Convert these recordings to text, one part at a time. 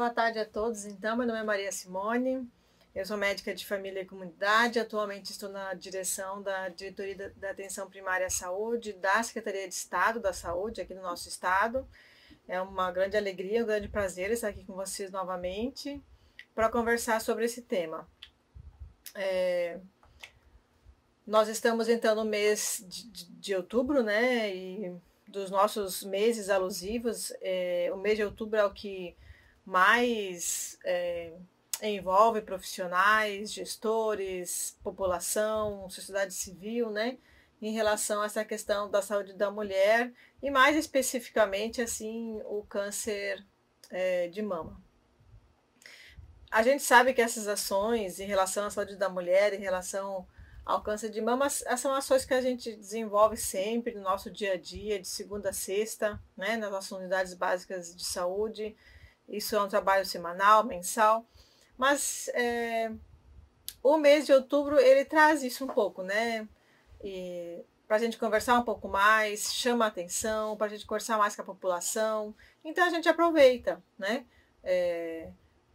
boa tarde a todos. Então, meu nome é Maria Simone, eu sou médica de família e comunidade. Atualmente estou na direção da Diretoria da Atenção Primária à Saúde, da Secretaria de Estado da Saúde, aqui no nosso estado. É uma grande alegria, um grande prazer estar aqui com vocês novamente para conversar sobre esse tema. Nós estamos então no mês de outubro, né? E dos nossos meses alusivos, o mês de outubro é o que mais envolve profissionais, gestores, população, sociedade civil, né? Em relação a essa questão da saúde da mulher e mais especificamente assim o câncer de mama. A gente sabe que essas ações em relação à saúde da mulher, em relação ao câncer de mama, são ações que a gente desenvolve sempre no nosso dia a dia, de segunda a sexta, né, nas nossas unidades básicas de saúde. Isso é um trabalho semanal, mensal, mas o mês de outubro ele traz isso um pouco, né? E para a gente conversar um pouco mais, chama a atenção, para a gente conversar mais com a população. Então a gente aproveita, né?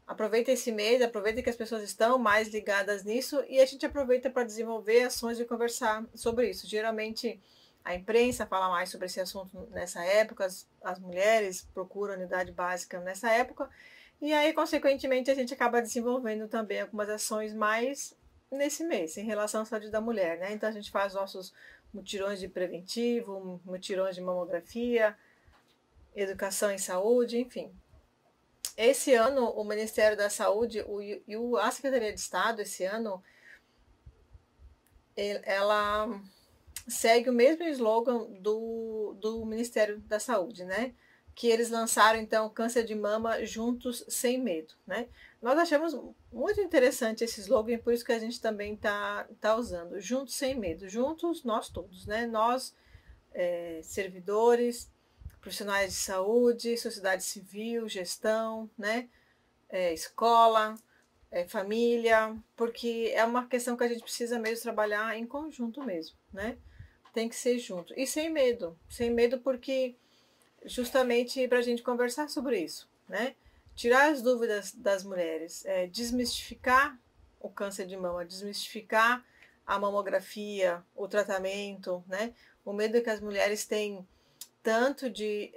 Aproveita esse mês, aproveita que as pessoas estão mais ligadas nisso e a gente aproveita para desenvolver ações e conversar sobre isso. Geralmente a imprensa fala mais sobre esse assunto nessa época, as mulheres procuram unidade básica nessa época e aí, consequentemente, a gente acaba desenvolvendo também algumas ações mais nesse mês, em relação à saúde da mulher, né? Então a gente faz nossos mutirões de preventivo, mutirões de mamografia, educação em saúde, enfim. Esse ano, o Ministério da Saúde a Secretaria de Estado, esse ano, ela segue o mesmo slogan do Ministério da Saúde, né? Que eles lançaram, então, Câncer de Mama Juntos Sem Medo, né? Nós achamos muito interessante esse slogan, por isso que a gente também tá usando. Juntos Sem Medo. Juntos, nós todos, né? Nós, servidores, profissionais de saúde, sociedade civil, gestão, né? Escola, família, porque é uma questão que a gente precisa mesmo trabalhar em conjunto mesmo, né? Tem que ser junto. E sem medo porque justamente para a gente conversar sobre isso, né? Tirar as dúvidas das mulheres, desmistificar o câncer de mama, desmistificar a mamografia, o tratamento, né? O medo que as mulheres têm tanto de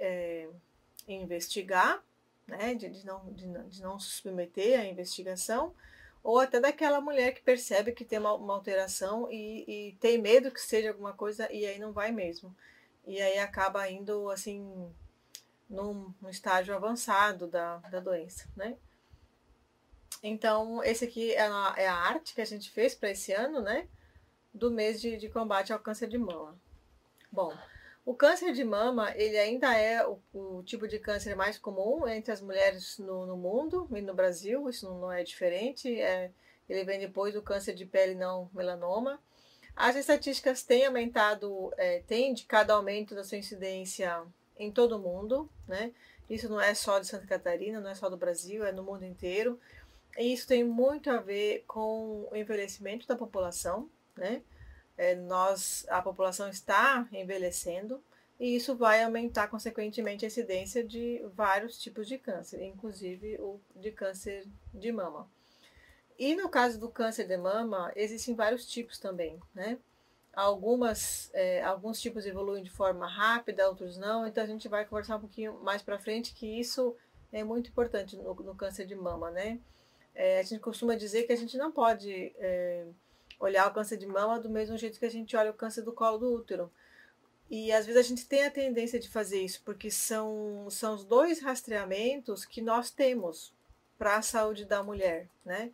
investigar, né? De não se submeter à investigação, ou até daquela mulher que percebe que tem uma alteração e tem medo que seja alguma coisa e aí não vai mesmo. E aí acaba indo assim num estágio avançado da doença, né? Então, esse aqui é a arte que a gente fez para esse ano, né? Do mês de combate ao câncer de mama. Bom, o câncer de mama, ele ainda é o tipo de câncer mais comum entre as mulheres no mundo e no Brasil, isso não é diferente, ele vem depois do câncer de pele não melanoma. As estatísticas têm aumentado, têm indicado aumento da sua incidência em todo o mundo, né? Isso não é só de Santa Catarina, não é só do Brasil, é no mundo inteiro. E isso tem muito a ver com o envelhecimento da população, né? A população está envelhecendo e isso vai aumentar, consequentemente, a incidência de vários tipos de câncer, inclusive o de câncer de mama. E no caso do câncer de mama, existem vários tipos também, né? Alguns tipos evoluem de forma rápida, outros não, então a gente vai conversar um pouquinho mais para frente que isso é muito importante no câncer de mama, né? A gente costuma dizer que a gente não pode olhar o câncer de mama do mesmo jeito que a gente olha o câncer do colo do útero. E às vezes a gente tem a tendência de fazer isso, porque são os dois rastreamentos que nós temos para a saúde da mulher, né?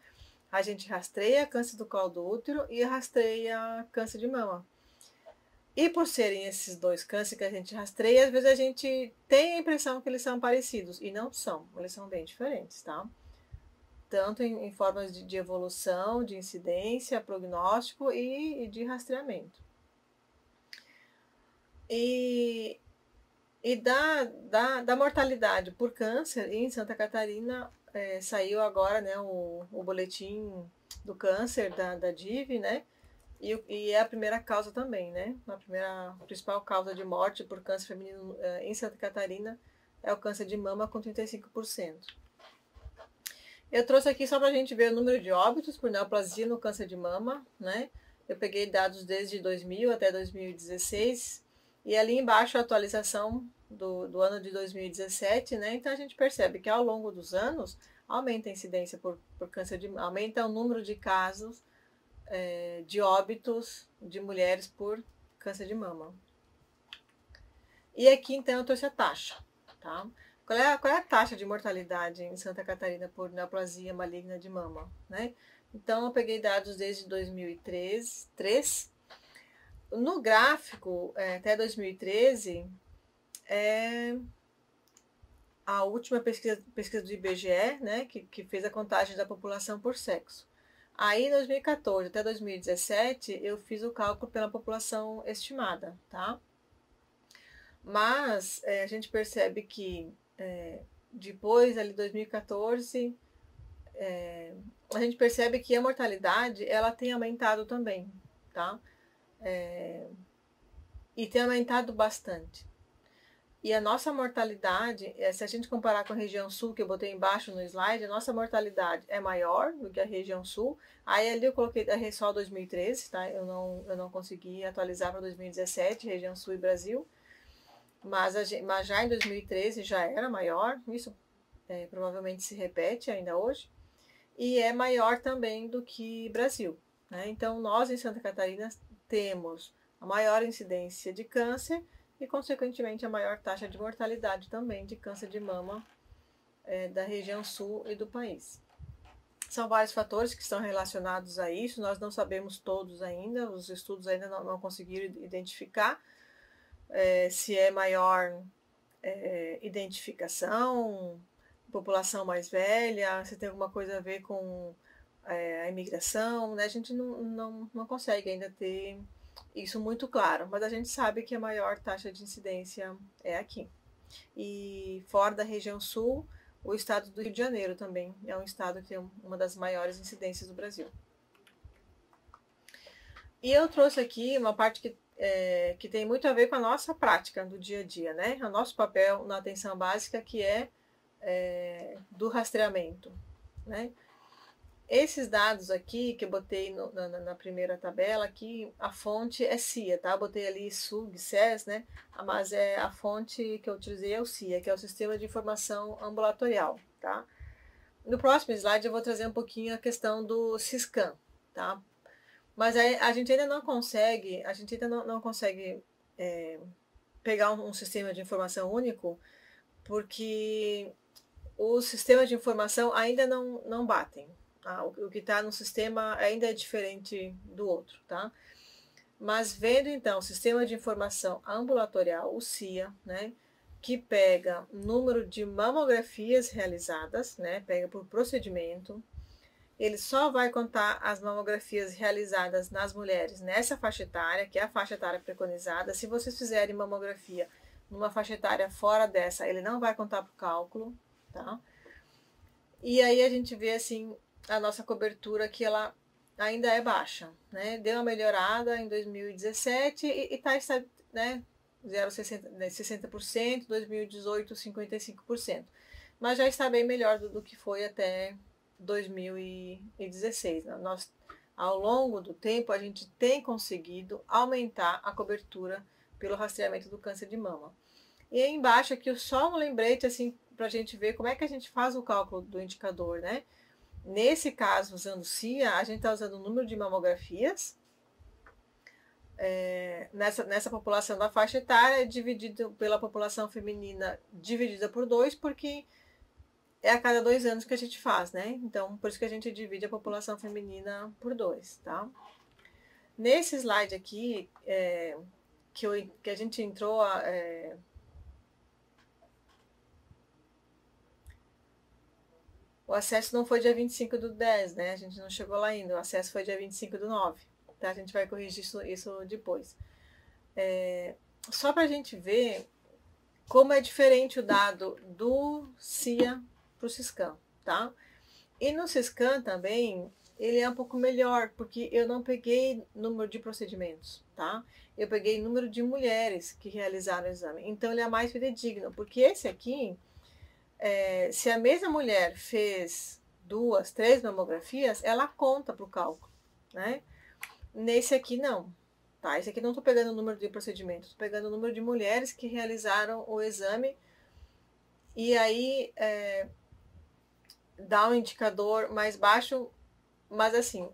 A gente rastreia câncer do colo do útero e rastreia câncer de mama. E por serem esses dois cânceres que a gente rastreia, às vezes a gente tem a impressão que eles são parecidos, e não são, eles são bem diferentes, tá? Tanto em formas de evolução, de incidência, prognóstico e de rastreamento. E da mortalidade por câncer, em Santa Catarina, saiu agora, né, o boletim do câncer da DIV, né? E é a primeira causa também, né? A principal causa de morte por câncer feminino em Santa Catarina é o câncer de mama com 35%. Eu trouxe aqui só para a gente ver o número de óbitos por neoplasia no câncer de mama, né? Eu peguei dados desde 2000 até 2016 e ali embaixo a atualização do ano de 2017, né? Então a gente percebe que ao longo dos anos aumenta a incidência por câncer de mama, aumenta o número de casos de óbitos de mulheres por câncer de mama. E aqui então eu trouxe a taxa, tá? Qual é a taxa de mortalidade em Santa Catarina por neoplasia maligna de mama, né? Então eu peguei dados desde 2003. No gráfico, até 2013, é a última pesquisa do IBGE, né, que fez a contagem da população por sexo. Aí, em 2014 até 2017, eu fiz o cálculo pela população estimada, tá? Mas a gente percebe que depois, ali 2014, a gente percebe que a mortalidade ela tem aumentado também, tá? E tem aumentado bastante. E a nossa mortalidade, se a gente comparar com a região sul, que eu botei embaixo no slide, a nossa mortalidade é maior do que a região sul. Aí ali eu coloquei só 2013, tá? Eu não consegui atualizar para 2017, região sul e Brasil. Mas já em 2013 já era maior, isso provavelmente se repete ainda hoje. E é maior também do que Brasil, né? Então nós em Santa Catarina temos a maior incidência de câncer e, consequentemente, a maior taxa de mortalidade também de câncer de mama da região sul e do país. São vários fatores que estão relacionados a isso, nós não sabemos todos ainda, os estudos ainda não conseguiram identificar se é maior identificação, população mais velha, se tem alguma coisa a ver com a imigração, né? A gente não consegue ainda ter isso muito claro, mas a gente sabe que a maior taxa de incidência é aqui. E fora da região sul, o estado do Rio de Janeiro também é um estado que tem uma das maiores incidências do Brasil. E eu trouxe aqui uma parte que tem muito a ver com a nossa prática do dia a dia, né? O nosso papel na atenção básica, que é do rastreamento, né? Esses dados aqui que eu botei na primeira tabela aqui, a fonte é CIA, tá? Eu botei ali SUG, SES, né? Mas a fonte que eu utilizei é o CIA, que é o Sistema de Informação Ambulatorial, tá? No próximo slide eu vou trazer um pouquinho a questão do Siscam, tá? Mas a gente ainda não consegue, pegar um sistema de informação único, porque os sistemas de informação ainda não batem. O que está no sistema ainda é diferente do outro, tá? Mas vendo então o Sistema de Informação Ambulatorial, o CIA, né, que pega o número de mamografias realizadas, né, pega por procedimento, ele só vai contar as mamografias realizadas nas mulheres nessa faixa etária, que é a faixa etária preconizada. Se vocês fizerem mamografia numa faixa etária fora dessa, ele não vai contar para o cálculo, tá? E aí a gente vê assim a nossa cobertura que ela ainda é baixa, né? Deu uma melhorada em 2017 e está, né, 60%, 2018 55%, mas já está bem melhor do que foi até 2016. Nós, ao longo do tempo, a gente tem conseguido aumentar a cobertura pelo rastreamento do câncer de mama. E aí embaixo aqui só um lembrete assim para a gente ver como é que a gente faz o cálculo do indicador, né? Nesse caso, usando CIA, a gente está usando o número de mamografias nessa população da faixa etária, dividido pela população feminina, dividida por 2, porque é a cada 2 anos que a gente faz, né? Então, por isso que a gente divide a população feminina por 2, tá? Nesse slide aqui, que a gente entrou o acesso não foi dia 25/10, né? A gente não chegou lá ainda. O acesso foi dia 25/9. Tá? A gente vai corrigir isso depois. Só para a gente ver como é diferente o dado do CIA para o Siscam, tá? E no Siscam também, ele é um pouco melhor, porque eu não peguei número de procedimentos, tá? Eu peguei número de mulheres que realizaram o exame. Então, ele é mais fidedigno, porque esse aqui... se a mesma mulher fez 2, 3 mamografias, ela conta para o cálculo, né? Nesse aqui não, tá? Esse aqui não estou pegando o número de procedimentos, estou pegando o número de mulheres que realizaram o exame e aí dá um indicador mais baixo, mas assim,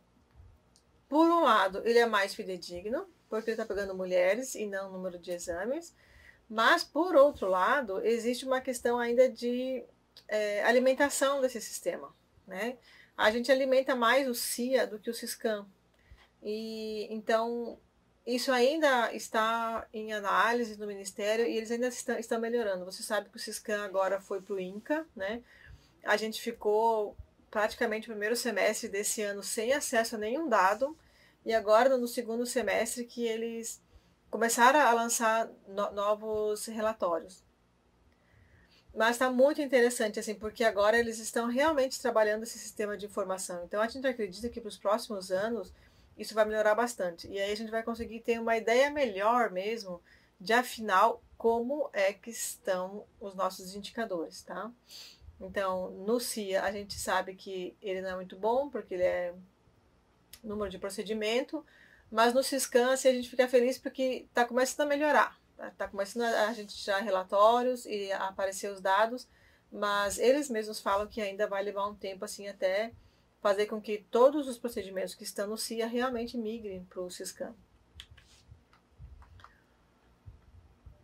por um lado, ele é mais fidedigno, porque ele está pegando mulheres e não o número de exames, mas por outro lado, existe uma questão ainda de alimentação desse sistema, né? A gente alimenta mais o CIA do que o Siscam. E então isso ainda está em análise no Ministério e eles ainda estão melhorando. Você sabe que o Siscam agora foi para o INCA, né? A gente ficou praticamente o primeiro semestre desse ano sem acesso a nenhum dado e agora no segundo semestre que eles começaram a lançar novos relatórios. Mas está muito interessante, assim, porque agora eles estão realmente trabalhando esse sistema de informação. Então a gente acredita que para os próximos anos isso vai melhorar bastante. E aí a gente vai conseguir ter uma ideia melhor mesmo de afinal como é que estão os nossos indicadores, tá? Então, no CIA a gente sabe que ele não é muito bom, porque ele é número de procedimento, mas no Siscam assim, a gente fica feliz porque está começando a melhorar. Está começando a gente tirar relatórios e a aparecer os dados, mas eles mesmos falam que ainda vai levar um tempo assim até fazer com que todos os procedimentos que estão no CIA realmente migrem para o Siscam.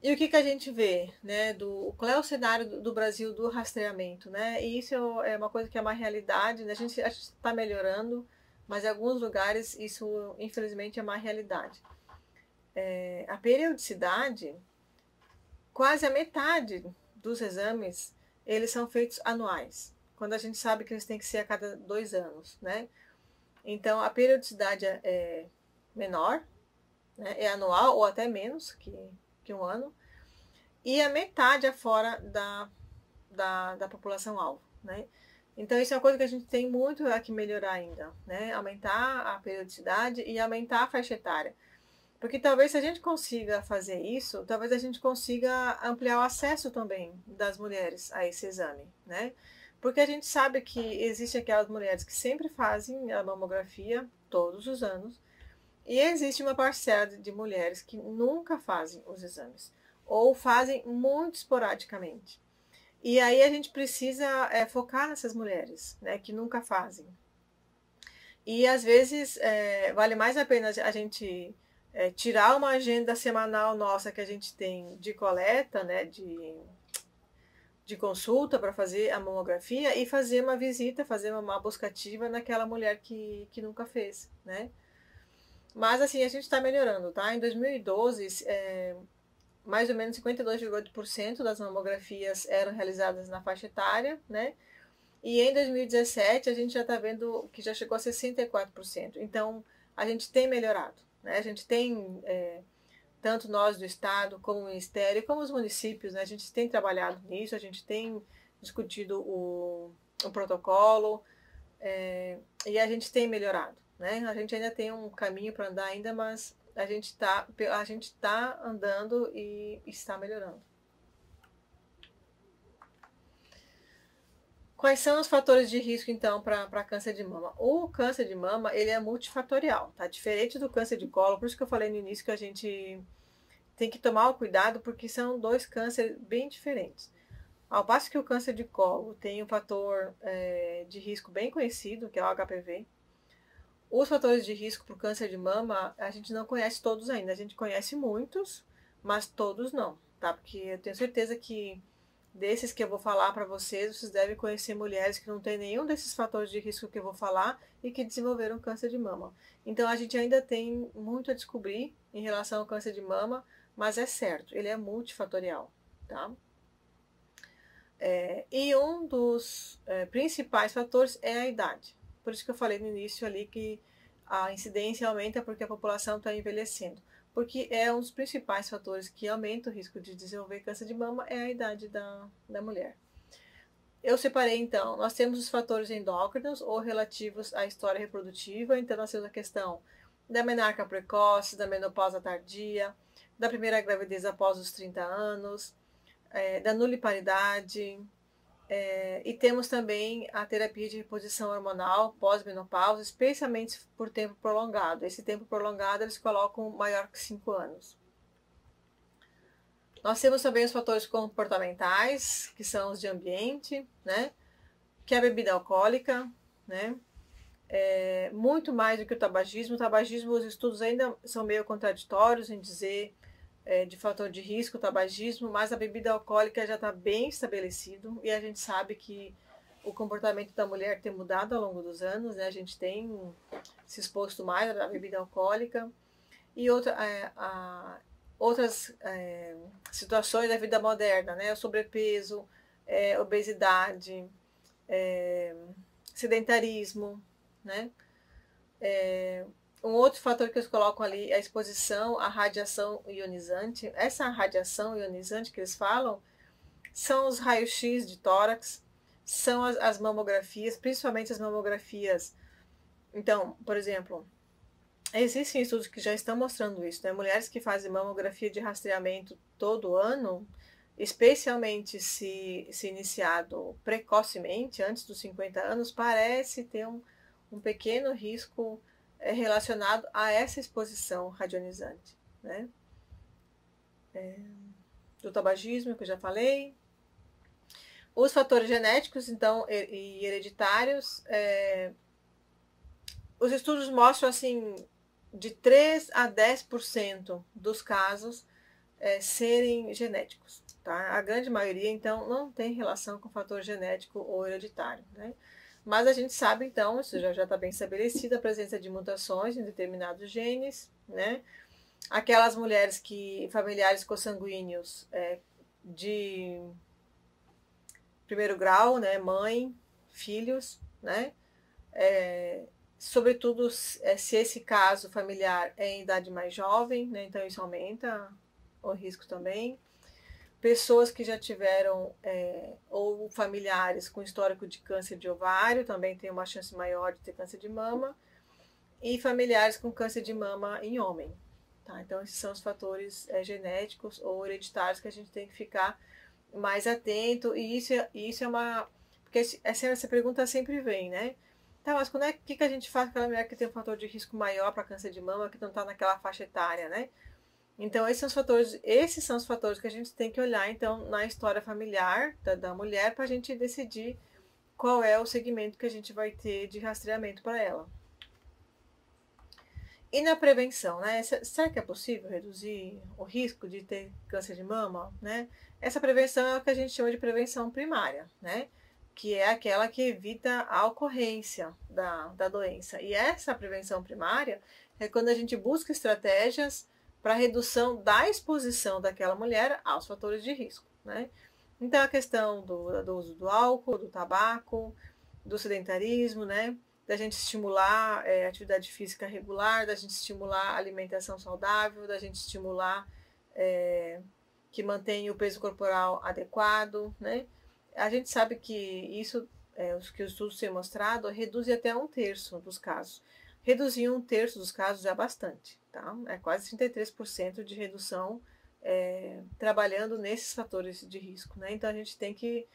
E o que a gente vê, né, qual é o cenário do Brasil do rastreamento, né? E isso é uma coisa que é uma realidade, né? A gente está melhorando, mas em alguns lugares isso, infelizmente, é uma realidade. A periodicidade, quase a metade dos exames, eles são feitos anuais, quando a gente sabe que eles têm que ser a cada 2 anos, né? Então, a periodicidade é menor, né? É anual ou até menos que um ano, e a metade é fora da população-alvo, né? Então, isso é uma coisa que a gente tem muito a que melhorar ainda, né? Aumentar a periodicidade e aumentar a faixa etária. Porque talvez se a gente consiga fazer isso, talvez a gente consiga ampliar o acesso também das mulheres a esse exame, né? Porque a gente sabe que existem aquelas mulheres que sempre fazem a mamografia todos os anos, e existe uma parcela de mulheres que nunca fazem os exames, ou fazem muito esporadicamente. E aí a gente precisa focar nessas mulheres, né, que nunca fazem. E às vezes vale mais a pena a gente tirar uma agenda semanal nossa que a gente tem de coleta, né, de consulta para fazer a mamografia e fazer uma visita, fazer uma busca ativa naquela mulher que nunca fez, né? Mas assim, a gente está melhorando, tá? Em 2012, mais ou menos 52,8% das mamografias eram realizadas na faixa etária, né? E em 2017 a gente já está vendo que já chegou a 64%. Então a gente tem melhorado, né? A gente tem, tanto nós do Estado, como o Ministério, como os municípios, né? A gente tem trabalhado nisso, a gente tem discutido o protocolo e a gente tem melhorado, né? A gente ainda tem um caminho para andar ainda, mas a gente tá andando e está melhorando. Quais são os fatores de risco, então, para câncer de mama? O câncer de mama, ele é multifatorial, tá? Diferente do câncer de colo, por isso que eu falei no início que a gente tem que tomar o cuidado, porque são 2 cânceres bem diferentes. Ao passo que o câncer de colo tem um fator de risco bem conhecido, que é o HPV, os fatores de risco para o câncer de mama, a gente não conhece todos ainda. A gente conhece muitos, mas todos não, tá? Porque eu tenho certeza que desses que eu vou falar para vocês, vocês devem conhecer mulheres que não têm nenhum desses fatores de risco que eu vou falar e que desenvolveram câncer de mama. Então a gente ainda tem muito a descobrir em relação ao câncer de mama, mas é certo, ele é multifatorial, tá? E um dos principais fatores é a idade. Por isso que eu falei no início ali que a incidência aumenta porque a população está envelhecendo. Porque é um dos principais fatores que aumenta o risco de desenvolver câncer de mama é a idade da mulher. Eu separei então, nós temos os fatores endócrinos ou relativos à história reprodutiva, então nós temos a questão da menarca precoce, da menopausa tardia, da primeira gravidez após os 30 anos, da nuliparidade, E temos também a terapia de reposição hormonal pós-menopausa, especialmente por tempo prolongado. Esse tempo prolongado eles colocam maior que 5 anos. Nós temos também os fatores comportamentais, que são os de ambiente, né? Que é a bebida alcoólica, né? Muito mais do que o tabagismo. O tabagismo, os estudos ainda são meio contraditórios em dizer de fator de risco, o tabagismo, mas a bebida alcoólica já está bem estabelecido e a gente sabe que o comportamento da mulher tem mudado ao longo dos anos, né? A gente tem se exposto mais à bebida alcoólica e outras situações da vida moderna, né? O sobrepeso, obesidade, sedentarismo, né? Um outro fator que eles colocam ali é a exposição à radiação ionizante. Essa radiação ionizante que eles falam são os raios-x de tórax, são as mamografias, principalmente as mamografias. Então, por exemplo, existem estudos que já estão mostrando isso, né? Mulheres que fazem mamografia de rastreamento todo ano, especialmente se iniciado precocemente, antes dos 50 anos, parece ter um pequeno risco relacionado a essa exposição radionizante, né? Do tabagismo, que eu já falei. Os fatores genéticos, então, e hereditários, os estudos mostram, assim, de 3 a 10% dos casos serem genéticos, tá? A grande maioria, então, não tem relação com fator genético ou hereditário, né? Mas a gente sabe, então, isso já está bem estabelecido, a presença de mutações em determinados genes, né? Aquelas mulheres familiares consanguíneos de primeiro grau, né? Mãe, filhos, né? Sobretudo se esse caso familiar é em idade mais jovem, né? Então isso aumenta o risco também. Pessoas que já tiveram ou familiares com histórico de câncer de ovário também tem uma chance maior de ter câncer de mama, e familiares com câncer de mama em homem. Tá? Então, esses são os fatores genéticos ou hereditários que a gente tem que ficar mais atento, e isso é uma. Porque essa pergunta sempre vem, né? Tá, mas quando que a gente faz com aquela mulher que tem um fator de risco maior para câncer de mama, que não está naquela faixa etária, né? Então, esses são os fatores que a gente tem que olhar, então, na história familiar da mulher, para a gente decidir qual é o segmento que a gente vai ter de rastreamento para ela. E na prevenção, né? Será que é possível reduzir o risco de ter câncer de mama, né? Essa prevenção é o que a gente chama de prevenção primária, né? Que é aquela que evita a ocorrência da doença. E essa prevenção primária é quando a gente busca estratégias para redução da exposição daquela mulher aos fatores de risco, né? Então, a questão do uso do álcool, do tabaco, do sedentarismo, né? Da gente estimular atividade física regular, da gente estimular a alimentação saudável, da gente estimular que mantenha o peso corporal adequado, né? A gente sabe que isso, que os estudos têm mostrado, reduz até 1/3 dos casos. Reduzir 1/3 dos casos é bastante, tá? É quase 33% de redução trabalhando nesses fatores de risco, né? Então a gente tem que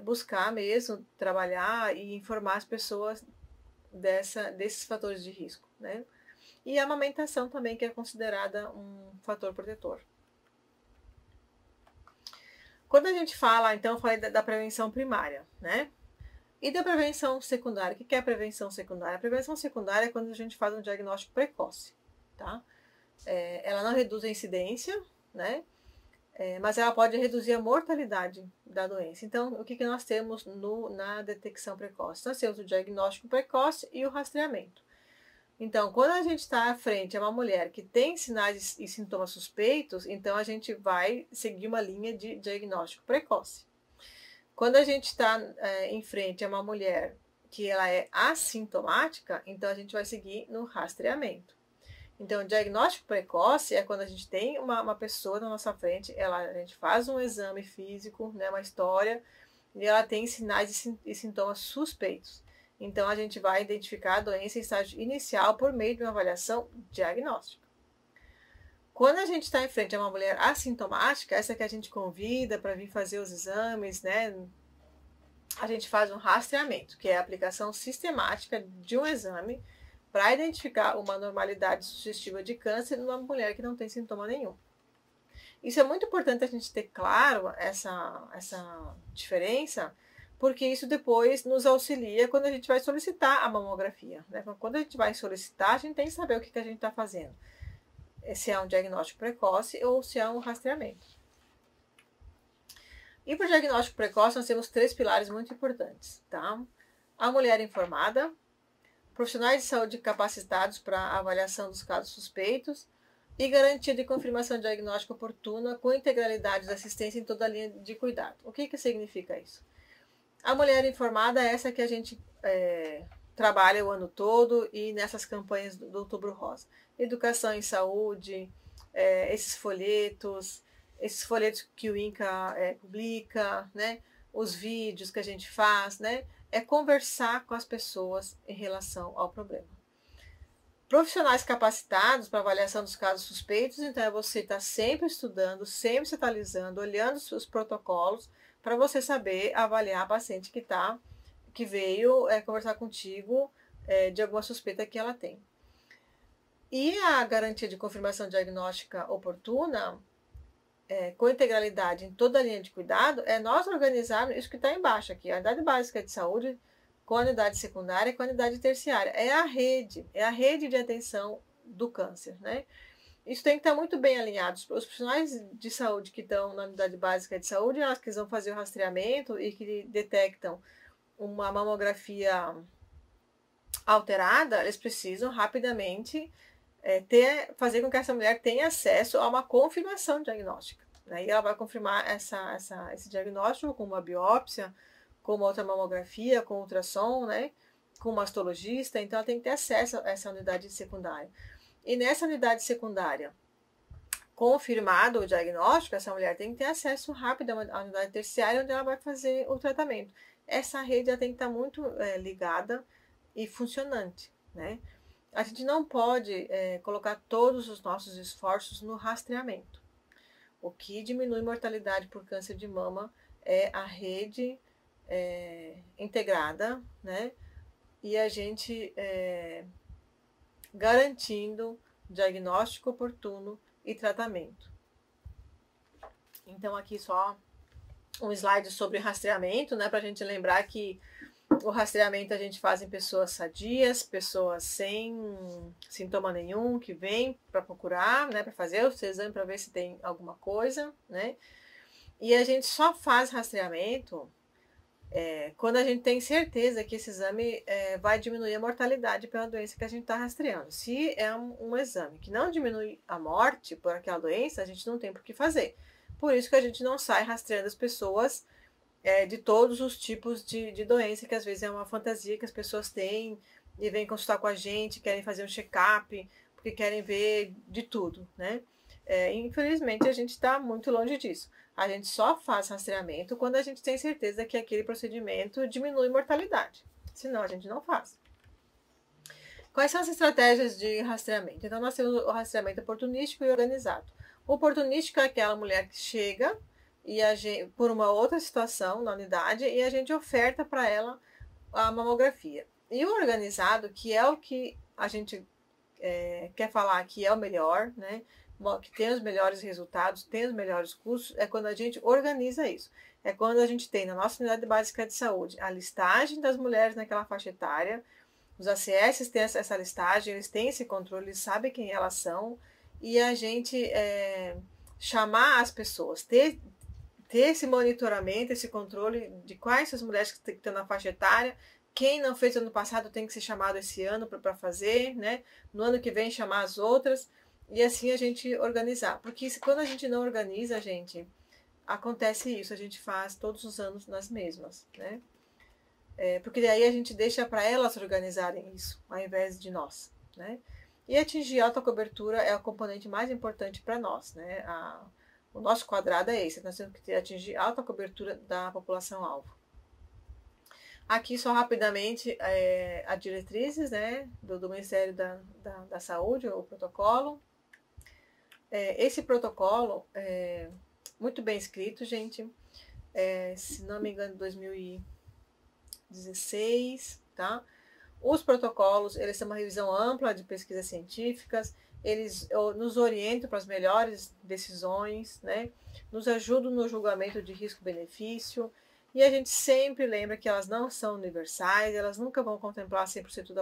buscar mesmo, trabalhar e informar as pessoas desses fatores de risco, né? E a amamentação também, que é considerada um fator protetor. Quando a gente fala, então, eu falei da prevenção primária, né? E da prevenção secundária. O que é a prevenção secundária? A prevenção secundária é quando a gente faz um diagnóstico precoce, tá? Ela não reduz a incidência, né? Mas ela pode reduzir a mortalidade da doença. Então, o que nós temos na detecção precoce? Nós temos o diagnóstico precoce e o rastreamento. Então, quando a gente está à frente a uma mulher que tem sinais e sintomas suspeitos, então a gente vai seguir uma linha de diagnóstico precoce. Quando a gente está em frente a uma mulher que ela é assintomática, então a gente vai seguir no rastreamento. Então, o diagnóstico precoce é quando a gente tem uma pessoa na nossa frente, a gente faz um exame físico, né, uma história, e ela tem sinais e sintomas suspeitos. Então, a gente vai identificar a doença em estágio inicial por meio de uma avaliação diagnóstica. Quando a gente está em frente a uma mulher assintomática, essa que a gente convida para vir fazer os exames, né, a gente faz um rastreamento, que é a aplicação sistemática de um exame para identificar uma normalidade sugestiva de câncer numa mulher que não tem sintoma nenhum. Isso é muito importante a gente ter claro essa diferença, porque isso depois nos auxilia quando a gente vai solicitar a mamografia, né? Quando a gente vai solicitar, a gente tem que saber o que a gente está fazendo. Se é um diagnóstico precoce ou se é um rastreamento. E para o diagnóstico precoce, nós temos 3 pilares muito importantes, tá? A mulher informada, profissionais de saúde capacitados para avaliação dos casos suspeitos e garantia de confirmação diagnóstica oportuna com integralidade da assistência em toda a linha de cuidado. O que significa isso? A mulher informada é essa que a gente trabalha o ano todo e nessas campanhas do Outubro Rosa. Educação em saúde, esses folhetos que o INCA publica, né? Os vídeos que a gente faz, né? É conversar com as pessoas em relação ao problema. Profissionais capacitados para avaliação dos casos suspeitos, então é você estar sempre estudando, sempre se atualizando, olhando os protocolos, para você saber avaliar a paciente que veio conversar contigo de alguma suspeita que ela tem. E a garantia de confirmação diagnóstica oportuna, com integralidade em toda a linha de cuidado, é nós organizarmos isso que está embaixo aqui, a unidade básica de saúde, com a unidade secundária e com a unidade terciária. É a rede de atenção do câncer, né? Isso tem que estar muito bem alinhado. Os profissionais de saúde que estão na unidade básica de saúde, elas que vão fazer o rastreamento e que detectam uma mamografia alterada, eles precisam rapidamente fazer com que essa mulher tenha acesso a uma confirmação diagnóstica, né? E ela vai confirmar esse diagnóstico com uma biópsia, com uma outra mamografia, com ultrassom, né? Com mastologista, então ela tem que ter acesso a essa unidade secundária. E nessa unidade secundária, confirmado o diagnóstico, essa mulher tem que ter acesso rápido à unidade terciária, onde ela vai fazer o tratamento. Essa rede tem que estar muito ligada e funcionante, né? A gente não pode colocar todos os nossos esforços no rastreamento. O que diminui mortalidade por câncer de mama é a rede integrada, né? E a gente garantindo diagnóstico oportuno e tratamento. Então aqui só um slide sobre rastreamento, né? Para a gente lembrar que o rastreamento a gente faz em pessoas sadias, pessoas sem sintoma nenhum, que vêm para procurar, né? Para fazer o seu exame para ver se tem alguma coisa, né? E a gente só faz rastreamento quando a gente tem certeza que esse exame vai diminuir a mortalidade pela doença que a gente está rastreando. Se é um exame que não diminui a morte por aquela doença, a gente não tem por que fazer. Por isso que a gente não sai rastreando as pessoas de todos os tipos de doença, que às vezes é uma fantasia que as pessoas têm e vêm consultar com a gente, querem fazer um check-up, porque querem ver de tudo, né? Infelizmente, a gente está muito longe disso. A gente só faz rastreamento quando a gente tem certeza que aquele procedimento diminui mortalidade. Senão, a gente não faz. Quais são as estratégias de rastreamento? Então, nós temos o rastreamento oportunístico e organizado. O oportunístico é aquela mulher que chega por uma outra situação na unidade e a gente oferta para ela a mamografia. E o organizado, que é o que a gente quer falar que é o melhor, né? Que tem os melhores resultados, tem os melhores custos, é quando a gente organiza isso. É quando a gente tem na nossa unidade básica de saúde a listagem das mulheres naquela faixa etária, os ACS têm essa listagem, eles têm esse controle, eles sabem quem elas são, e a gente chamar as pessoas, ter esse monitoramento, esse controle de quais são as mulheres que estão na faixa etária. Quem não fez ano passado tem que ser chamado esse ano para fazer, né? No ano que vem chamar as outras. E assim a gente organizar. Porque quando a gente não organiza, gente, acontece isso. A gente faz todos os anos nas mesmas, né? Porque daí a gente deixa para elas organizarem isso, ao invés de nós, né? E atingir alta cobertura é o componente mais importante para nós, né? O nosso quadrado é esse. Nós temos que atingir alta cobertura da população-alvo. Aqui, só rapidamente, as diretrizes, né, do Ministério da Saúde, o protocolo. Esse protocolo é muito bem escrito, gente. Se não me engano, 2000 16, tá? Os protocolos, eles são uma revisão ampla de pesquisas científicas, eles nos orientam para as melhores decisões, né? Nos ajudam no julgamento de risco-benefício, e a gente sempre lembra que elas não são universais, elas nunca vão contemplar 100%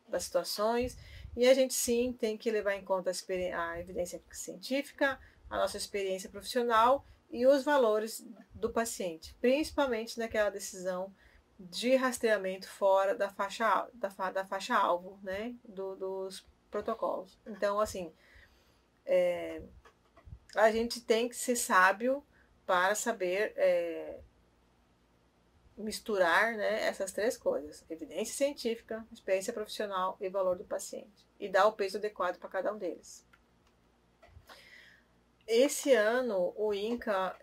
das situações, e a gente sim tem que levar em conta a evidência científica, a nossa experiência profissional e os valores do paciente, principalmente naquela decisão de rastreamento fora da faixa alvo, né, dos protocolos. Então, assim, a gente tem que ser sábio para saber misturar, né, essas três coisas: evidência científica, experiência profissional e valor do paciente, e dar o peso adequado para cada um deles. Esse ano o INCA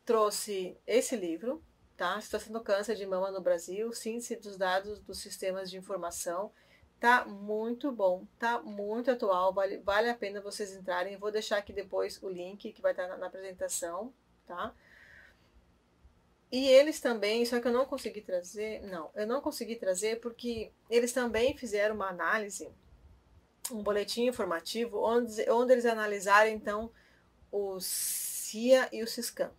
trouxe esse livro, tá? Situação do câncer de mama no Brasil, síntese dos dados dos sistemas de informação. Tá muito bom, tá muito atual, vale a pena vocês entrarem. Eu vou deixar aqui depois o link que vai estar na apresentação, tá? E eles também, só que eu não consegui trazer porque eles também fizeram uma análise, um boletim informativo, onde eles analisaram, então, o CIA e o Siscam,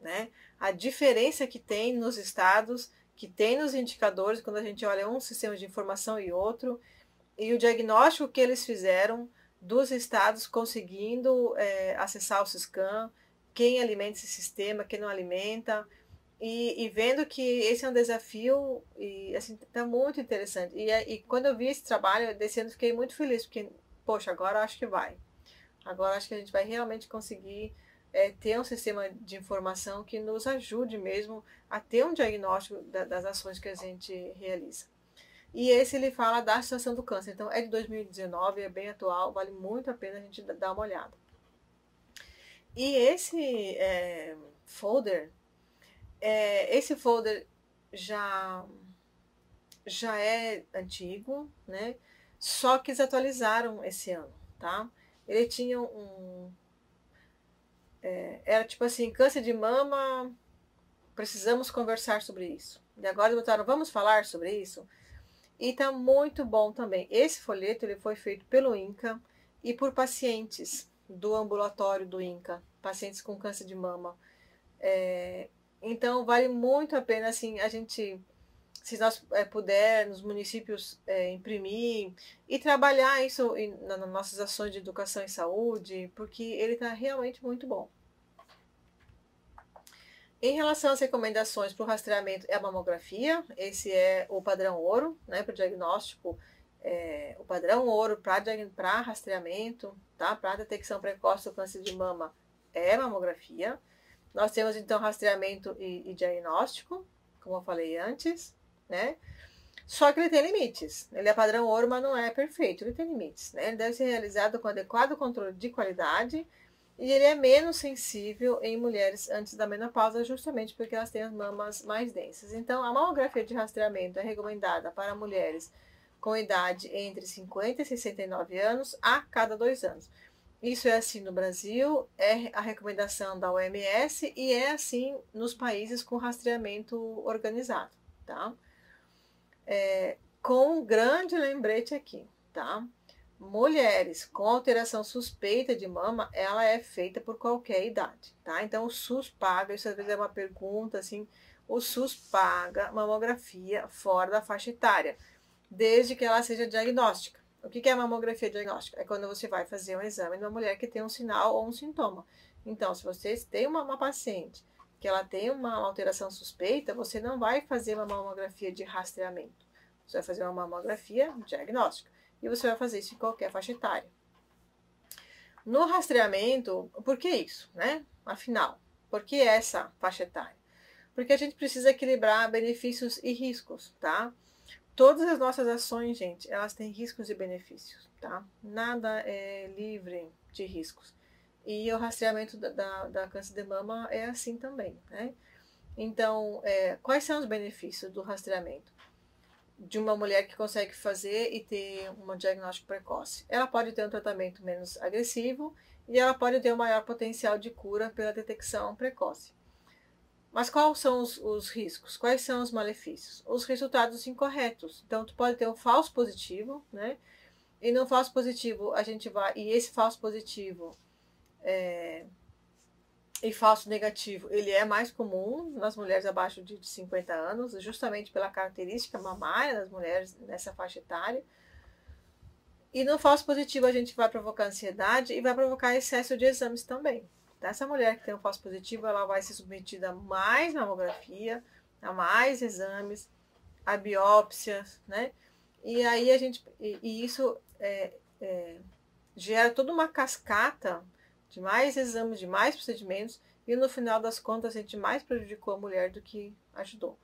né? A diferença que tem nos estados, que tem nos indicadores, quando a gente olha um sistema de informação e outro, e o diagnóstico que eles fizeram dos estados conseguindo acessar o Siscam, quem alimenta esse sistema, quem não alimenta, e vendo que esse é um desafio, e assim, tá muito interessante. E quando eu vi esse trabalho desse ano, fiquei muito feliz, porque, poxa, agora eu acho que vai. Agora acho que a gente vai realmente conseguir ter um sistema de informação que nos ajude mesmo a ter um diagnóstico das ações que a gente realiza. E esse ele fala da situação do câncer. Então é de 2019, é bem atual, vale muito a pena a gente dar uma olhada. E folder, esse folder já é antigo, né? Só que eles atualizaram esse ano, tá? Ele tinha era tipo assim, câncer de mama, precisamos conversar sobre isso. E agora botaram, vamos falar sobre isso? E tá muito bom também. Esse folheto ele foi feito pelo INCA e por pacientes do ambulatório do INCA, pacientes com câncer de mama. Então vale muito a pena, assim, a gente, se nós puder, nos municípios imprimir e trabalhar isso nas nossas ações de educação e saúde, porque ele está realmente muito bom. Em relação às recomendações para o rastreamento, é a mamografia, esse é o padrão ouro, né, para o diagnóstico, o padrão ouro para rastreamento, tá, para detecção precoce do câncer de mama é a mamografia. Nós temos então rastreamento e diagnóstico, como eu falei antes, né? Só que ele tem limites. Ele é padrão ouro, mas não é perfeito, ele tem limites, né? Ele deve ser realizado com adequado controle de qualidade. E ele é menos sensível em mulheres antes da menopausa, justamente porque elas têm as mamas mais densas. Então, a mamografia de rastreamento é recomendada para mulheres com idade entre 50 e 69 anos a cada 2 anos. Isso é assim no Brasil, é a recomendação da OMS e é assim nos países com rastreamento organizado, tá? Com um grande lembrete aqui, tá? Mulheres com alteração suspeita de mama, ela é feita por qualquer idade, tá? Então o SUS paga, isso às vezes é uma pergunta assim, o SUS paga mamografia fora da faixa etária, desde que ela seja diagnóstica. O que é a mamografia diagnóstica? É quando você vai fazer um exame numa mulher que tem um sinal ou um sintoma. Então, se vocês têm uma paciente que ela tem uma alteração suspeita, você não vai fazer uma mamografia de rastreamento. Você vai fazer uma mamografia diagnóstica. E você vai fazer isso em qualquer faixa etária. No rastreamento, por que isso, né? Afinal, por que essa faixa etária? Porque a gente precisa equilibrar benefícios e riscos, tá? Todas as nossas ações, gente, elas têm riscos e benefícios, tá? Nada é livre de riscos. E o rastreamento da câncer de mama é assim também, né? Então, quais são os benefícios do rastreamento de uma mulher que consegue fazer e ter um diagnóstico precoce? Ela pode ter um tratamento menos agressivo e ela pode ter um maior potencial de cura pela detecção precoce. Mas quais são os riscos? Quais são os malefícios? Os resultados incorretos. Então, tu pode ter um falso positivo, né? E no falso positivo, a gente vai. E esse falso positivo e falso negativo, ele é mais comum nas mulheres abaixo de 50 anos, justamente pela característica mamária das mulheres nessa faixa etária. E no falso positivo, a gente vai provocar ansiedade e vai provocar excesso de exames também. Essa mulher que tem um falso positivo, ela vai ser submetida a mais mamografia, a mais exames, a biópsias, né? E aí isso gera toda uma cascata de mais exames, de mais procedimentos, e no final das contas a gente mais prejudicou a mulher do que ajudou.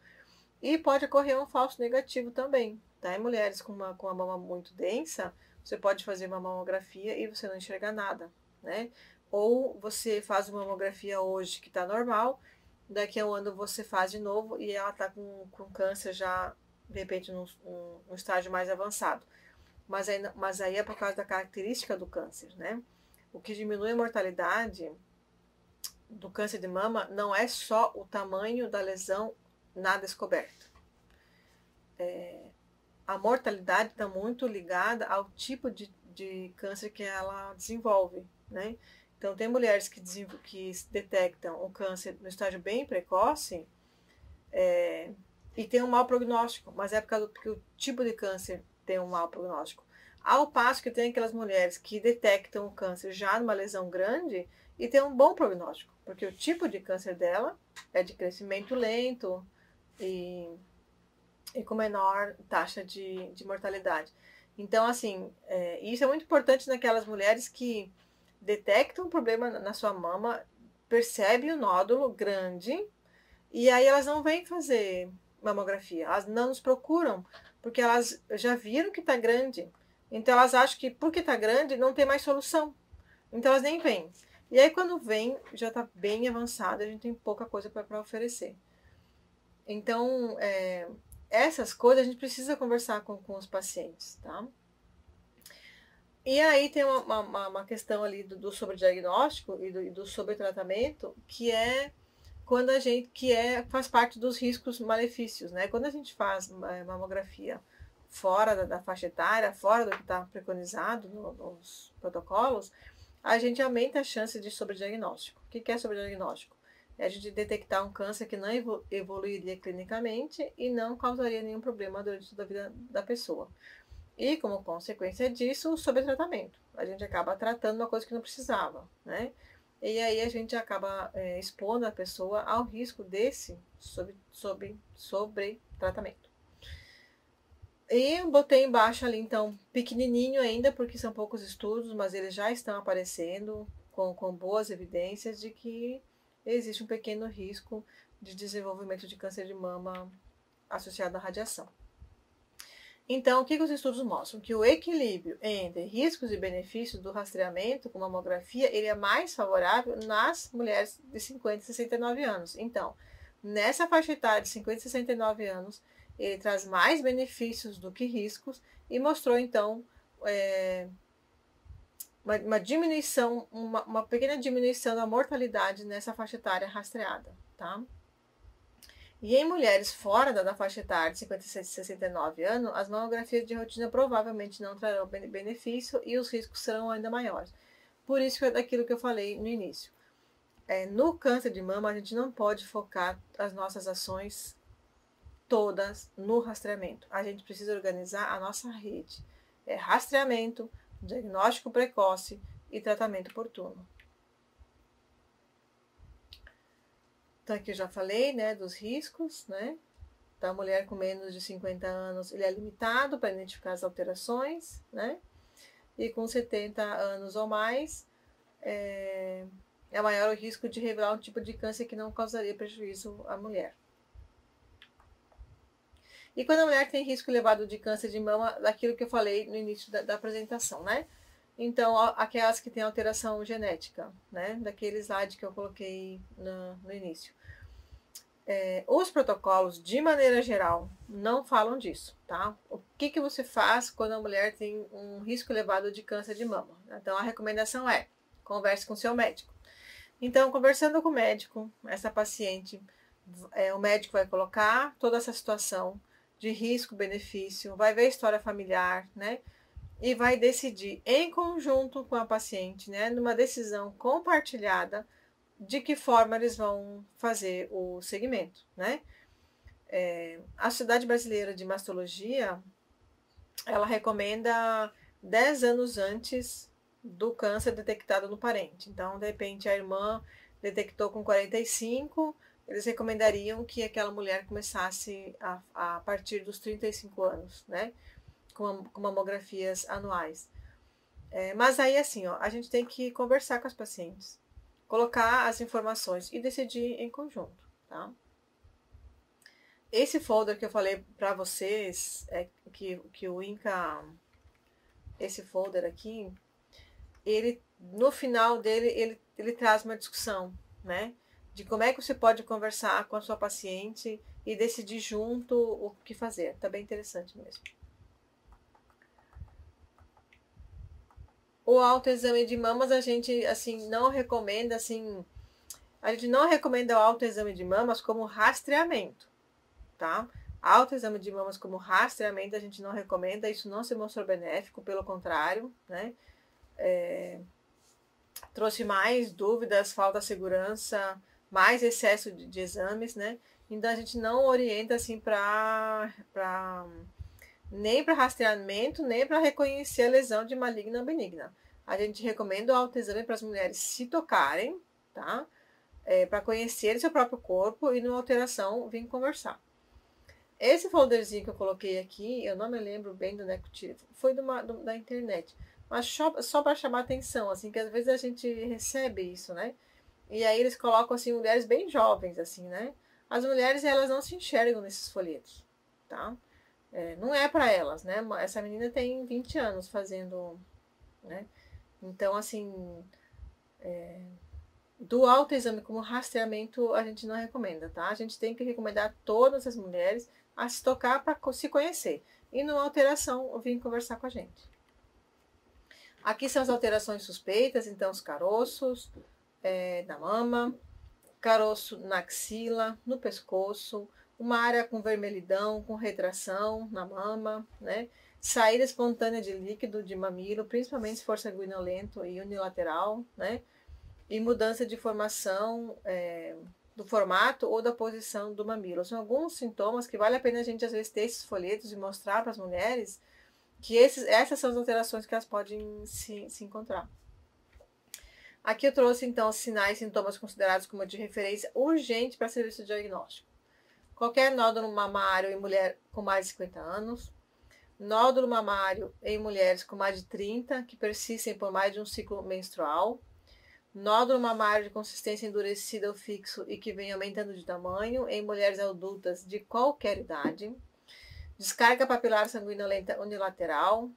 E pode ocorrer um falso negativo também, tá? Em mulheres com uma mama muito densa, você pode fazer uma mamografia e você não enxerga nada, né? Ou você faz uma mamografia hoje que está normal, daqui a um ano você faz de novo e ela está com câncer já, de repente, num estágio mais avançado. Mas aí é por causa da característica do câncer, né? O que diminui a mortalidade do câncer de mama não é só o tamanho da lesão na descoberta. A mortalidade está muito ligada ao tipo de câncer que ela desenvolve, né? Então, tem mulheres que detectam o câncer no estágio bem precoce e tem um mau prognóstico, mas é por causa que o tipo de câncer tem um mau prognóstico. Ao passo que tem aquelas mulheres que detectam o câncer já numa lesão grande e tem um bom prognóstico, porque o tipo de câncer dela é de crescimento lento e com menor taxa de mortalidade. Então, assim, isso é muito importante naquelas mulheres que detectam um problema na sua mama, percebem o nódulo grande e aí elas não vêm fazer mamografia, elas não nos procuram, porque elas já viram que está grande. Então elas acham que porque está grande não tem mais solução. Então elas nem vêm. E aí quando vem, já está bem avançado, a gente tem pouca coisa para oferecer. Então, essas coisas a gente precisa conversar com os pacientes, tá? E aí tem uma questão ali do sobrediagnóstico e do sobretratamento, que é quando a gente faz parte dos riscos malefícios, né? Quando a gente faz mamografia fora da faixa etária, fora do que está preconizado nos protocolos, a gente aumenta a chance de sobrediagnóstico. O que é sobrediagnóstico? É a gente detectar um câncer que não evoluiria clinicamente e não causaria nenhum problema durante toda a vida da pessoa. E, como consequência disso, o sobretratamento. A gente acaba tratando uma coisa que não precisava, né? E aí a gente acaba expondo a pessoa ao risco desse sobretratamento. E eu botei embaixo ali, então, pequenininho ainda, porque são poucos estudos, mas eles já estão aparecendo com boas evidências de que existe um pequeno risco de desenvolvimento de câncer de mama associado à radiação. Então, o que os estudos mostram? Que o equilíbrio entre riscos e benefícios do rastreamento com mamografia, ele é mais favorável nas mulheres de 50 e 69 anos. Então, nessa faixa etária de 50 e 69 anos, ele traz mais benefícios do que riscos e mostrou, então, uma diminuição, uma pequena diminuição da mortalidade nessa faixa etária rastreada, tá? E em mulheres fora da faixa etária de 56 e 69 anos, as mamografias de rotina provavelmente não trarão benefício e os riscos serão ainda maiores. Por isso que é daquilo que eu falei no início. No câncer de mama, a gente não pode focar as nossas ações todas no rastreamento. A gente precisa organizar a nossa rede. Rastreamento, diagnóstico precoce e tratamento oportuno. Então aqui eu já falei, né, dos riscos, né? Da mulher com menos de 50 anos, ele é limitado para identificar as alterações, né? E com 70 anos ou mais, é maior o risco de revelar um tipo de câncer que não causaria prejuízo à mulher. E quando a mulher tem risco elevado de câncer de mama, daquilo que eu falei no início da apresentação, né? Então, aquelas que têm alteração genética, né? Daqueles lá que eu coloquei no início. Os protocolos, de maneira geral, não falam disso, tá? O que você faz quando a mulher tem um risco elevado de câncer de mama? Então, a recomendação converse com seu médico. Então, conversando com o médico, essa paciente o médico vai colocar toda essa situação de risco-benefício, vai ver a história familiar, né? E vai decidir em conjunto com a paciente, né? Numa decisão compartilhada, de que forma eles vão fazer o segmento, né? A Sociedade Brasileira de Mastologia, ela recomenda 10 anos antes do câncer detectado no parente. Então, de repente, a irmã detectou com 45, eles recomendariam que aquela mulher começasse a partir dos 35 anos, né? Com mamografias anuais. Mas aí, assim, ó, a gente tem que conversar com as pacientes, colocar as informações e decidir em conjunto, tá? Esse folder que eu falei para vocês, que o INCA, esse folder aqui, ele, no final dele, ele traz uma discussão, né? De como é que você pode conversar com a sua paciente e decidir junto o que fazer. Tá bem interessante mesmo. O autoexame de mamas a gente, assim, não recomenda, assim, a gente não recomenda o autoexame de mamas como rastreamento, tá? Autoexame de mamas como rastreamento a gente não recomenda, isso não se mostrou benéfico, pelo contrário, né? Trouxe mais dúvidas, falta de segurança, mais excesso de exames, né? Então a gente não orienta assim nem para rastreamento, nem para reconhecer a lesão de maligna ou benigna. A gente recomenda o autoexame para as mulheres se tocarem, tá? Para conhecer seu próprio corpo e numa alteração vir conversar. Esse folderzinho que eu coloquei aqui, eu não me lembro bem do que eu tirei, foi da internet. Mas só para chamar atenção, assim, que às vezes a gente recebe isso, né? E aí eles colocam, assim, mulheres bem jovens, assim, né? As mulheres, elas não se enxergam nesses folhetos, tá? Não é para elas, né? Essa menina tem 20 anos fazendo, né? Então, assim, do autoexame como rastreamento a gente não recomenda, tá? A gente tem que recomendar a todas as mulheres a se tocar para se conhecer. E numa alteração, vir conversar com a gente. Aqui são as alterações suspeitas, então os caroços da mama, caroço na axila, no pescoço, uma área com vermelhidão, com retração na mama, né? Saída espontânea de líquido de mamilo, principalmente se for sanguinolento e unilateral, né? E mudança de formação do formato ou da posição do mamilo. São alguns sintomas que vale a pena a gente, às vezes, ter esses folhetos e mostrar para as mulheres que essas são as alterações que elas podem se encontrar. Aqui eu trouxe, então, os sinais e sintomas considerados como de referência urgente para serviço de diagnóstico. Qualquer nódulo mamário em mulher com mais de 50 anos, nódulo mamário em mulheres com mais de 30, que persistem por mais de um ciclo menstrual, nódulo mamário de consistência endurecida ou fixo e que vem aumentando de tamanho em mulheres adultas de qualquer idade, descarga papilar sanguinolenta unilateral,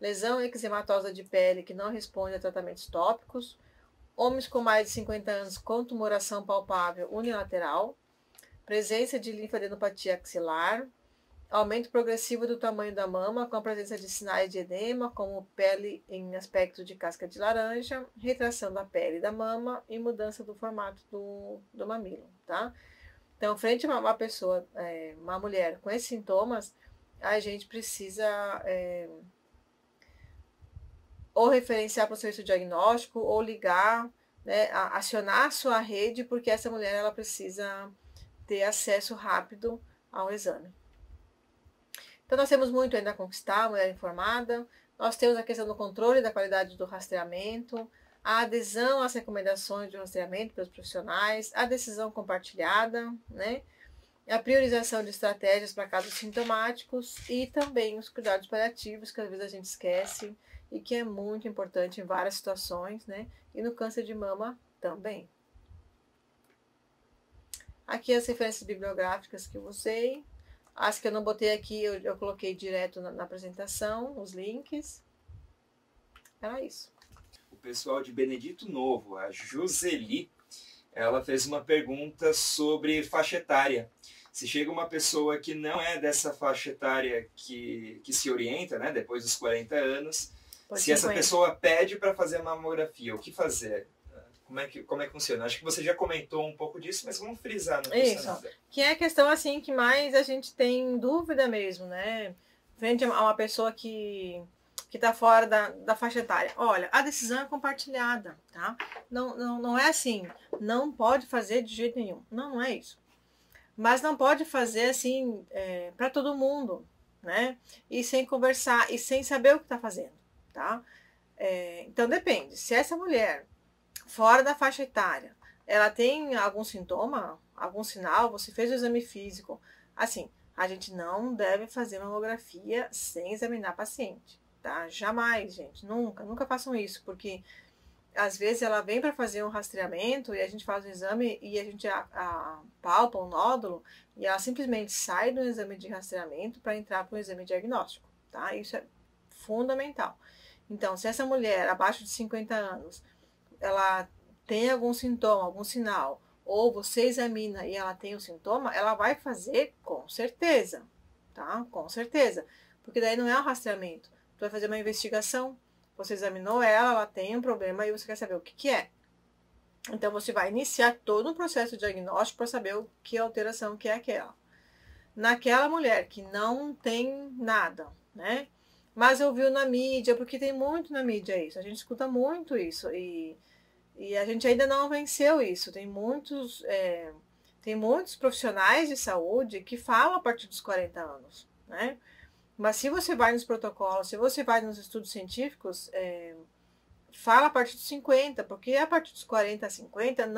lesão eczematosa de pele que não responde a tratamentos tópicos, homens com mais de 50 anos com tumoração palpável unilateral, presença de linfadenopatia axilar, aumento progressivo do tamanho da mama com a presença de sinais de edema, como pele em aspecto de casca de laranja, retração da pele da mama e mudança do formato do mamilo, tá? Então, frente a uma pessoa, uma mulher com esses sintomas, a gente precisa ou referenciar para o serviço diagnóstico ou ligar, né, acionar a sua rede, porque essa mulher ela precisa ter acesso rápido ao exame. Então, nós temos muito ainda a conquistar, a mulher informada. Nós temos a questão do controle da qualidade do rastreamento, a adesão às recomendações de rastreamento pelos profissionais, a decisão compartilhada, né? A priorização de estratégias para casos sintomáticos e também os cuidados paliativos, que às vezes a gente esquece e que é muito importante em várias situações, né? E no câncer de mama também. Aqui as referências bibliográficas que eu usei. As que eu não botei aqui, eu coloquei direto na apresentação, os links. Era isso. O pessoal de Benedito Novo, a Joseli, ela fez uma pergunta sobre faixa etária. Se chega uma pessoa que não é dessa faixa etária que se orienta, né, depois dos 40 anos, se essa pessoa pede para fazer a mamografia, o que fazer como é que funciona? Acho que você já comentou um pouco disso, mas vamos frisar, não custa Isso, nada. que é a questão assim que mais a gente tem dúvida mesmo, né? Frente a uma pessoa que está fora da faixa etária. Olha, a decisão é compartilhada, tá? Não é assim, não pode fazer de jeito nenhum. Não é isso. Mas não pode fazer assim para todo mundo, né? E sem conversar e sem saber o que está fazendo, tá? Então depende. Se essa mulher fora da faixa etária, ela tem algum sintoma, algum sinal, você fez o exame físico, assim, a gente não deve fazer mamografia sem examinar a paciente, tá? Jamais, gente, nunca façam isso, porque às vezes ela vem para fazer um rastreamento e a gente faz o exame e a gente palpa o nódulo e ela simplesmente sai do exame de rastreamento para entrar para o exame diagnóstico, tá? Isso é fundamental. Então, se essa mulher abaixo de 50 anos, ela tem algum sintoma, algum sinal, ou você examina e ela tem o sintoma, ela vai fazer com certeza, tá? Com certeza. Porque daí não é um rastreamento. Tu vai fazer uma investigação, você examinou ela tem um problema e você quer saber o que é. Então você vai iniciar todo um processo diagnóstico para saber o que alteração que é aquela. Naquela mulher que não tem nada, né? Mas ouviu na mídia, porque tem muito na mídia isso, a gente escuta muito isso e a gente ainda não venceu isso. Tem muitos profissionais de saúde que falam a partir dos 40 anos, né? Mas se você vai nos protocolos, se você vai nos estudos científicos, fala a partir dos 50, porque a partir dos 40 a 50,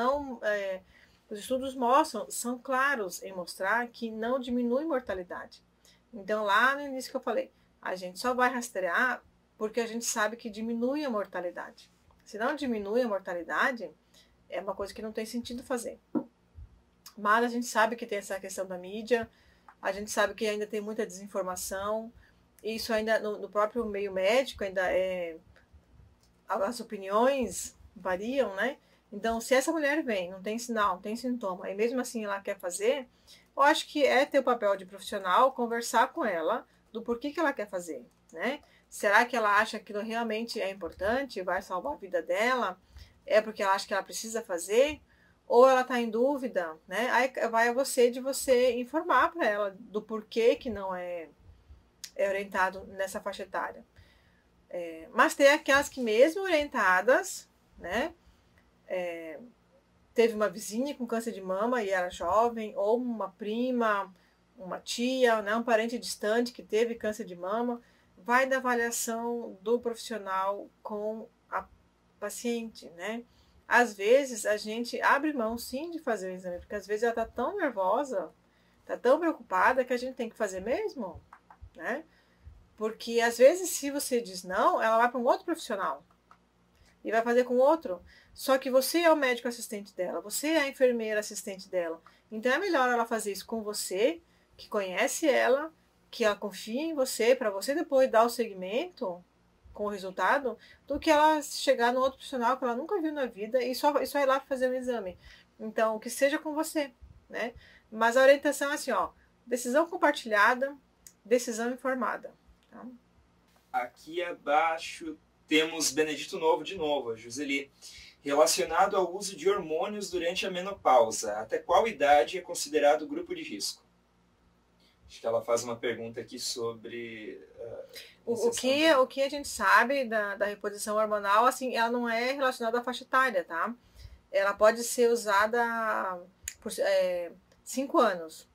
os estudos mostram, são claros em mostrar que não diminui mortalidade. Então, lá no início que eu falei, a gente só vai rastrear porque a gente sabe que diminui a mortalidade. Se não diminui a mortalidade, é uma coisa que não tem sentido fazer. Mas a gente sabe que tem essa questão da mídia, a gente sabe que ainda tem muita desinformação, isso ainda no próprio meio médico ainda as opiniões variam, né? Então, se essa mulher vem, não tem sinal, não tem sintoma, e mesmo assim ela quer fazer, eu acho que é ter o papel de profissional conversar com ela do porquê que ela quer fazer, né? Será que ela acha que aquilo realmente é importante, vai salvar a vida dela? É porque ela acha que ela precisa fazer? Ou ela está em dúvida, né? Aí vai a você de você informar para ela do porquê que não é orientado nessa faixa etária. Mas tem aquelas que mesmo orientadas, né? Teve uma vizinha com câncer de mama e era jovem, ou uma prima, uma tia, né? Um parente distante que teve câncer de mama, vai da avaliação do profissional com a paciente, né? Às vezes a gente abre mão sim de fazer o exame, porque às vezes ela está tão nervosa, está tão preocupada que a gente tem que fazer mesmo, né? Porque às vezes se você diz não, ela vai para um outro profissional e vai fazer com outro. Só que você é o médico assistente dela, você é a enfermeira assistente dela. Então é melhor ela fazer isso com você, que conhece ela, que ela confia em você, para você depois dar o segmento com o resultado, do que ela chegar no outro profissional que ela nunca viu na vida e só ir lá fazer um exame. Então, que seja com você, né? Mas a orientação é assim, ó, decisão compartilhada, decisão informada. Tá? Aqui abaixo temos Benedito Novo de novo, a Juseli. Relacionado ao uso de hormônios durante a menopausa, até qual idade é considerado grupo de risco? Acho que ela faz uma pergunta aqui sobre... O que a gente sabe da reposição hormonal, assim, ela não é relacionada à faixa etária, tá? Ela pode ser usada por 5 anos.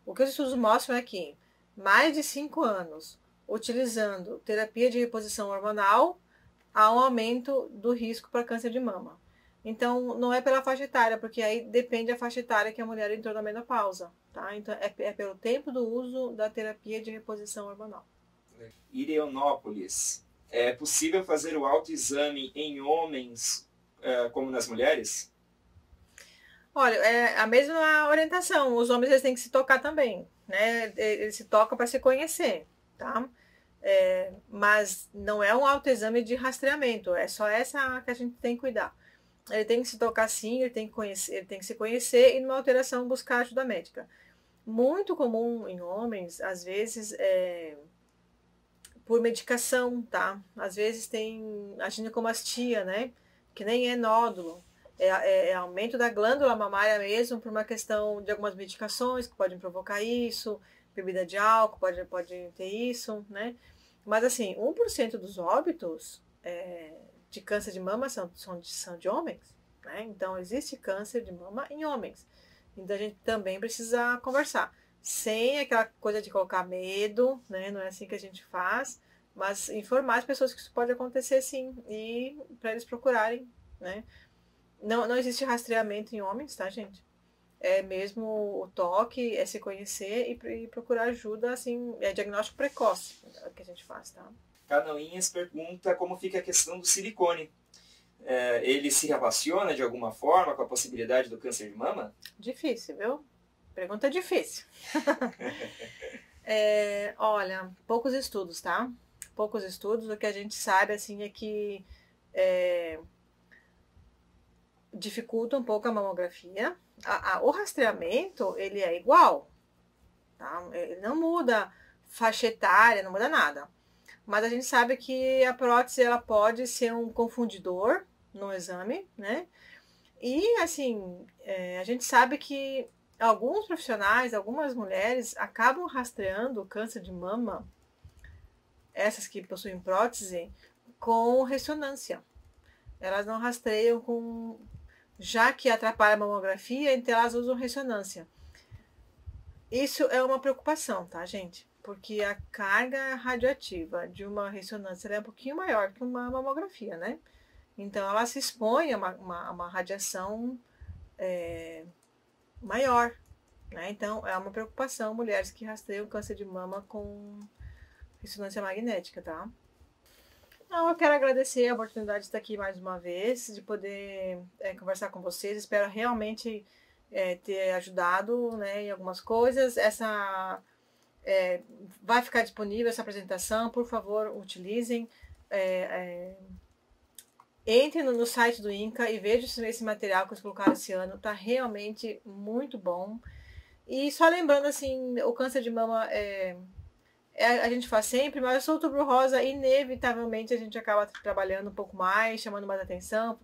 O que os estudos mostram é que mais de 5 anos utilizando terapia de reposição hormonal, há um aumento do risco para câncer de mama. Então, não é pela faixa etária, porque aí depende da faixa etária que a mulher entrou na menopausa, tá? Então, é pelo tempo do uso da terapia de reposição hormonal. Ireonópolis. É possível fazer o autoexame em homens como nas mulheres? Olha, é a mesma orientação. Os homens eles têm que se tocar também, né? Eles se tocam para se conhecer, tá? Mas não é um autoexame de rastreamento, é só essa que a gente tem que cuidar. Ele tem que se tocar sim, ele tem que conhecer, ele tem que se conhecer e numa alteração buscar ajuda médica. Muito comum em homens, às vezes, por medicação, tá? Às vezes tem a ginecomastia, né? Que nem é nódulo. é aumento da glândula mamária mesmo, por uma questão de algumas medicações que podem provocar isso, bebida de álcool pode ter isso, né? Mas assim, 1% dos óbitos de câncer de mama são de homens, né? Então existe câncer de mama em homens. Então a gente também precisa conversar. Sem aquela coisa de colocar medo, né? Não é assim que a gente faz, mas informar as pessoas que isso pode acontecer sim, e para eles procurarem, né? Não existe rastreamento em homens, tá, gente? É mesmo o toque, é se conhecer e procurar ajuda, assim, é diagnóstico precoce que a gente faz, tá? Canoinhas pergunta como fica a questão do silicone. Ele se relaciona de alguma forma com a possibilidade do câncer de mama? Difícil, viu? Pergunta difícil. Olha, poucos estudos, tá? Poucos estudos. O que a gente sabe, assim, é que dificulta um pouco a mamografia. O rastreamento, ele é igual, tá? Ele não muda faixa etária, não muda nada. Mas a gente sabe que a prótese, ela pode ser um confundidor no exame, né? E, assim, a gente sabe que alguns profissionais, algumas mulheres, acabam rastreando o câncer de mama, essas que possuem prótese, com ressonância. Elas não rastreiam com... Já que atrapalha a mamografia, então elas usam ressonância. Isso é uma preocupação, tá, gente? Porque a carga radioativa de uma ressonância é um pouquinho maior que uma mamografia, né? Então ela se expõe a uma radiação maior, né? Então é uma preocupação mulheres que rastreiam câncer de mama com ressonância magnética, tá? Não, eu quero agradecer a oportunidade de estar aqui mais uma vez, de poder conversar com vocês. Espero realmente ter ajudado, né, em algumas coisas. Vai ficar disponível essa apresentação, por favor, utilizem. Entrem no site do INCA e vejam esse material que eles colocaram esse ano. Está realmente muito bom. E só lembrando, assim, o câncer de mama a gente faz sempre, mas o Outubro Rosa, inevitavelmente, a gente acaba trabalhando um pouco mais, chamando mais atenção.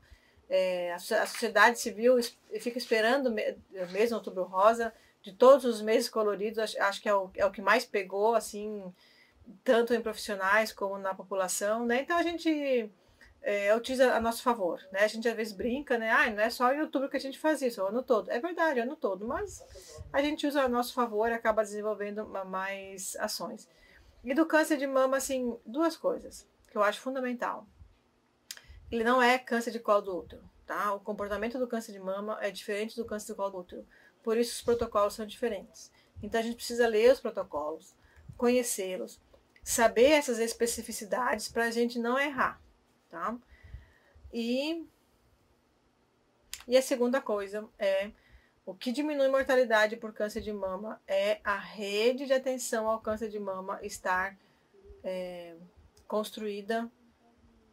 A sociedade civil fica esperando mesmo Outubro Rosa, de todos os meses coloridos, acho que é o que mais pegou, assim, tanto em profissionais como na população, né? Então a gente utiliza a nosso favor, né? A gente às vezes brinca, né? Não é só em outubro que a gente faz isso, o ano todo. É verdade, o ano todo, mas a gente usa a nosso favor e acaba desenvolvendo mais ações. E do câncer de mama, assim, duas coisas que eu acho fundamental. Ele não é câncer de colo do útero, tá? O comportamento do câncer de mama é diferente do câncer do colo do útero. Por isso os protocolos são diferentes. Então a gente precisa ler os protocolos, conhecê-los, saber essas especificidades para a gente não errar, tá? E a segunda coisa o que diminui mortalidade por câncer de mama é a rede de atenção ao câncer de mama estar construída,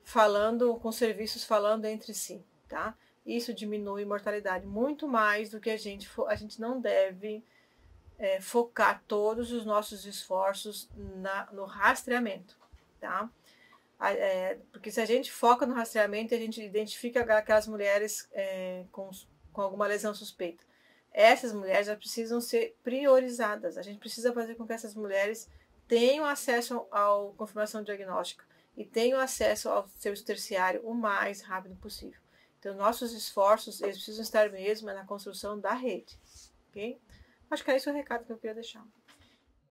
falando com serviços falando entre si, tá? Isso diminui mortalidade muito mais do que a gente não deve focar todos os nossos esforços no rastreamento, tá? Porque se a gente foca no rastreamento, a gente identifica aquelas mulheres com alguma lesão suspeita. Essas mulheres já precisam ser priorizadas. A gente precisa fazer com que essas mulheres tenham acesso à confirmação diagnóstica e tenham acesso ao serviço terciário o mais rápido possível. Então, nossos esforços, eles precisam estar mesmo na construção da rede, ok? Acho que é esse o recado que eu queria deixar.